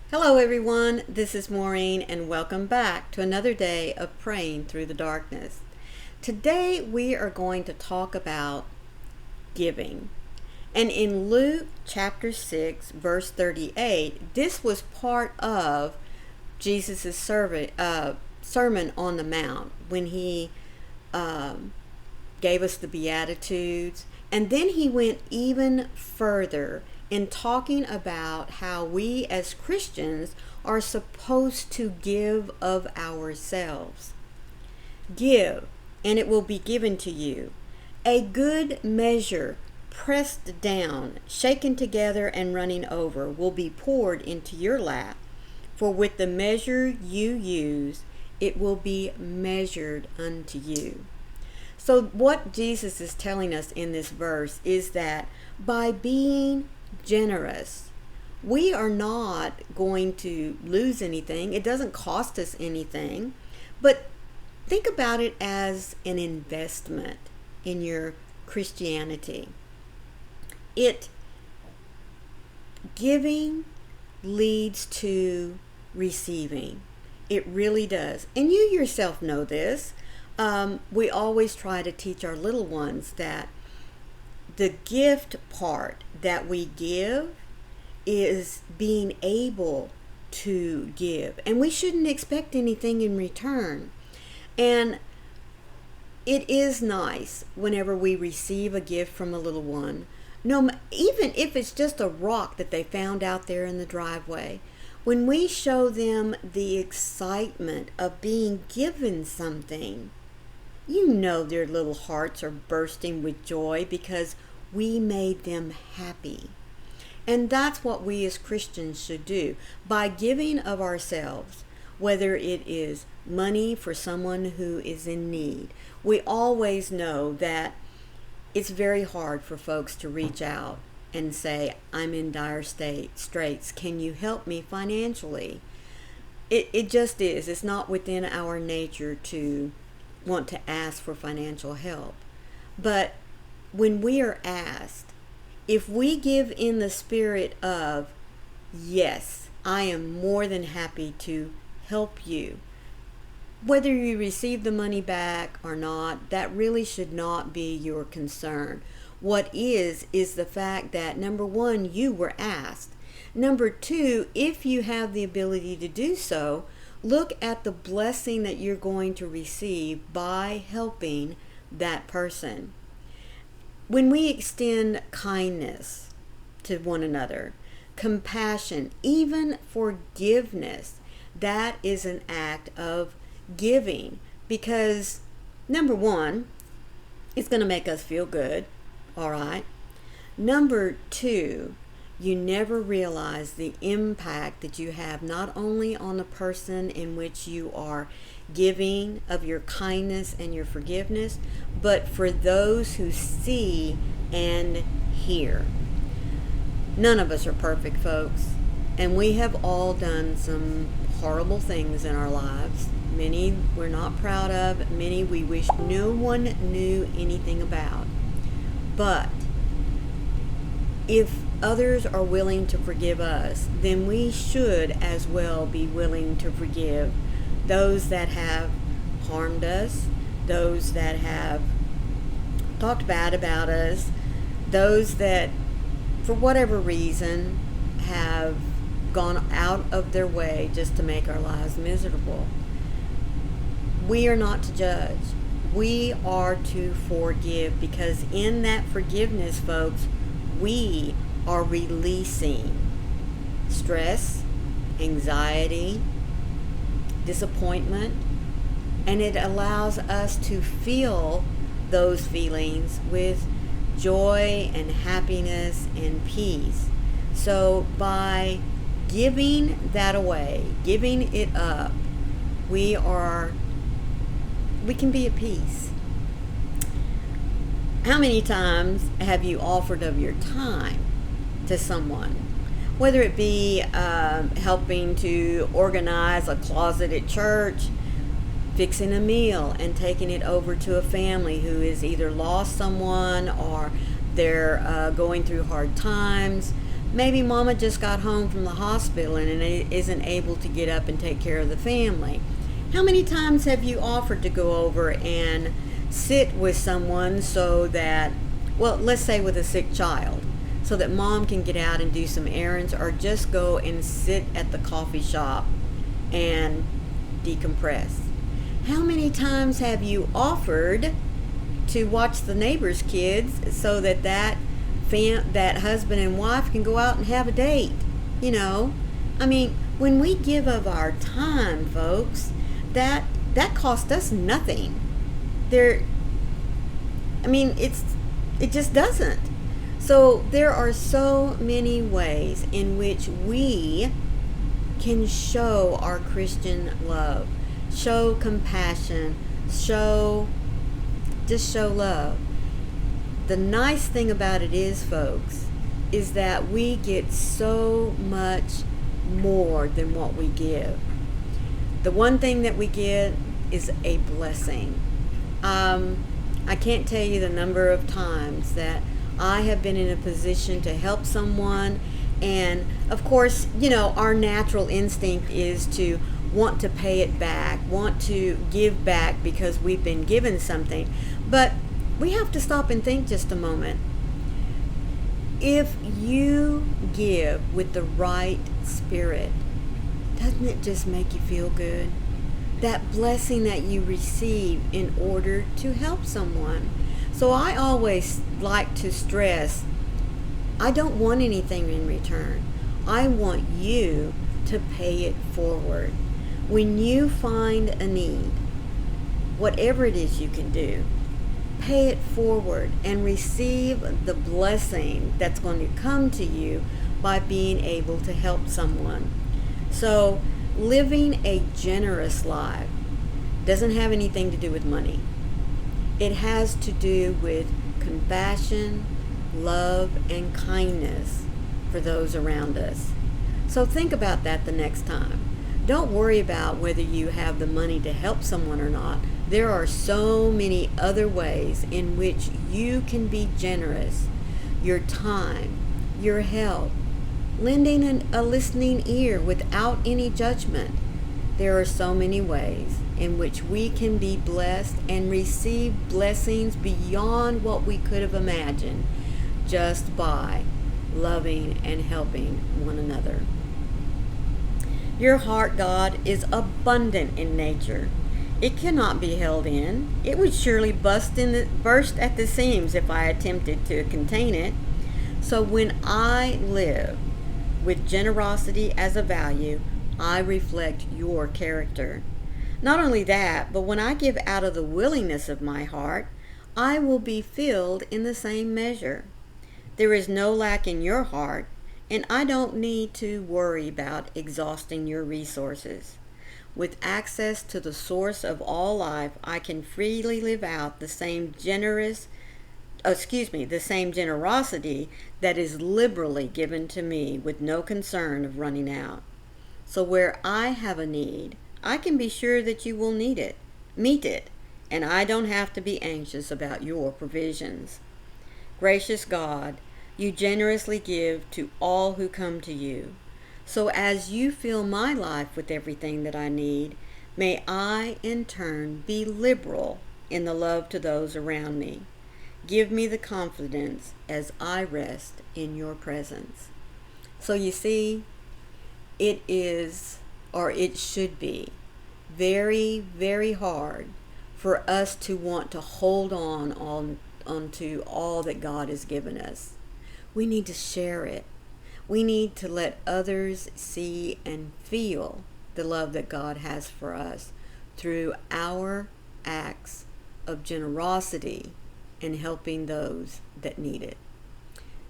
Hello everyone, this is Maureen and welcome back to another day of praying through the darkness. Today we are going to talk about giving. And in Luke chapter 6 verse 38, this was part of Jesus' Sermon on the Mount when he gave us the Beatitudes. And then he went even further in talking about how we as Christians are supposed to give of ourselves. Give, and it will be given to you. A good measure, pressed down, shaken together, and running over, will be poured into your lap. For with the measure you use, it will be measured unto you. So what Jesus is telling us in this verse is that by being generous, we are not going to lose anything. It doesn't cost us anything. But think about it as an investment in your Christianity. Giving leads to receiving. It really does. And you yourself know this. We always try to teach our little ones that the gift part that we give is being able to give. And we shouldn't expect anything in return. And it is nice whenever we receive a gift from a little one, even if it's just a rock that they found out there in the driveway. When we show them the excitement of being given something, you know their little hearts are bursting with joy because we made them happy. And that's what we as Christians should do. By giving of ourselves, whether it is money for someone who is in need. We always know that it's very hard for folks to reach out and say, I'm in dire straits. Can you help me financially? It just is. It's not within our nature to want to ask for financial help. But when we are asked, if we give in the spirit of, yes, I am more than happy to help you, whether you receive the money back or not, that really should not be your concern. What is the fact that, number one, you were asked. Number two, if you have the ability to do so, look at the blessing that you're going to receive by helping that person. When we extend kindness to one another, compassion, even forgiveness, that is an act of giving, because number one, it's going to make us feel good, all right? Number two, you never realize the impact that you have not only on the person in which you are giving of your kindness and your forgiveness, but for those who see and hear. None of us are perfect, folks, and we have all done some horrible things in our lives. Many we're not proud of, many we wish no one knew anything about. But if others are willing to forgive us, then we should as well be willing to forgive those that have harmed us, those that have talked bad about us, those that for whatever reason have gone out of their way just to make our lives miserable. We are not to judge. We are to forgive, because in that forgiveness, folks, we are releasing stress, anxiety, disappointment, and it allows us to feel those feelings with joy and happiness and peace. So by giving that away, giving it up, we can be at peace. How many times have you offered of your time to someone? Whether it be helping to organize a closet at church, fixing a meal and taking it over to a family who has either lost someone or they're going through hard times, Maybe mama just got home from the hospital and isn't able to get up and take care of the family. How many times have you offered to go over and sit with someone so that, well, let's say with a sick child, so that mom can get out and do some errands, or just go and sit at the coffee shop and decompress? How many times have you offered to watch the neighbor's kids so that that husband and wife can go out and have a date? You know, I mean, when we give of our time, folks, that costs us nothing. It just doesn't. So there are so many ways in which we can show our Christian love, show compassion, show love. The nice thing about it is, folks, is that we get so much more than what we give. The one thing that we get is a blessing. I can't tell you the number of times that I have been in a position to help someone, and of course, you know, our natural instinct is to want to pay it back, want to give back because we've been given something. But we have to stop and think just a moment. If you give with the right spirit, doesn't it just make you feel good? That blessing that you receive in order to help someone. So I always like to stress, I don't want anything in return. I want you to pay it forward. When you find a need, whatever it is you can do, pay it forward and receive the blessing that's going to come to you by being able to help someone. So living a generous life doesn't have anything to do with money. It has to do with compassion, love, and kindness for those around us. So think about that the next time. Don't worry about whether you have the money to help someone or not. There are so many other ways in which you can be generous. Your time, your help, lending a listening ear without any judgment. There are so many ways in which we can be blessed and receive blessings beyond what we could have imagined just by loving and helping one another. Your heart, God, is abundant in nature. It cannot be held in. It would surely burst at the seams if I attempted to contain it. So when I live with generosity as a value, I reflect your character. Not only that, but when I give out of the willingness of my heart, I will be filled in the same measure. There is no lack in your heart, and I don't need to worry about exhausting your resources. With access to the source of all life, I can freely live out the same generosity that is liberally given to me with no concern of running out. So where I have a need, I can be sure that you will meet it, and I don't have to be anxious about your provisions. Gracious God, you generously give to all who come to you. So as you fill my life with everything that I need, may I in turn be liberal in the love to those around me. Give me the confidence as I rest in your presence. So you see, it is, or it should be, very, very hard for us to want to hold onto all that God has given us. We need to share it. We need to let others see and feel the love that God has for us through our acts of generosity and helping those that need it.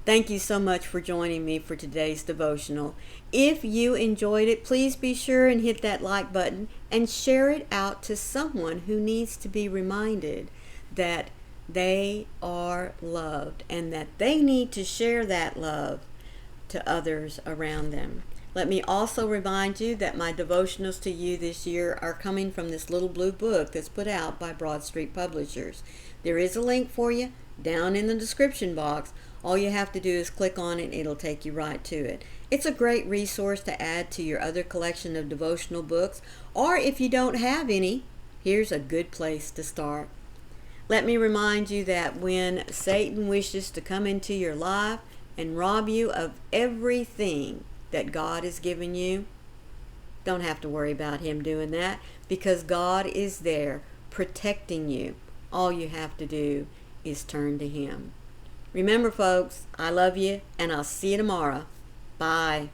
Thank you so much for joining me for today's devotional. If you enjoyed it, please be sure and hit that like button and share it out to someone who needs to be reminded that they are loved and that they need to share that love to others around them. Let me also remind you that my devotionals to you this year are coming from this little blue book that's put out by Broad Street Publishers. There is a link for you down in the description box All you have to do is click on it, it'll take you right to it. It's a great resource to add to your other collection of devotional books, or if you don't have any, here's a good place to start. Let me remind you that when Satan wishes to come into your life and rob you of everything that God has given you, don't have to worry about him doing that, because God is there protecting you. All you have to do is turn to him. Remember, folks, I love you, and I'll see you tomorrow. Bye.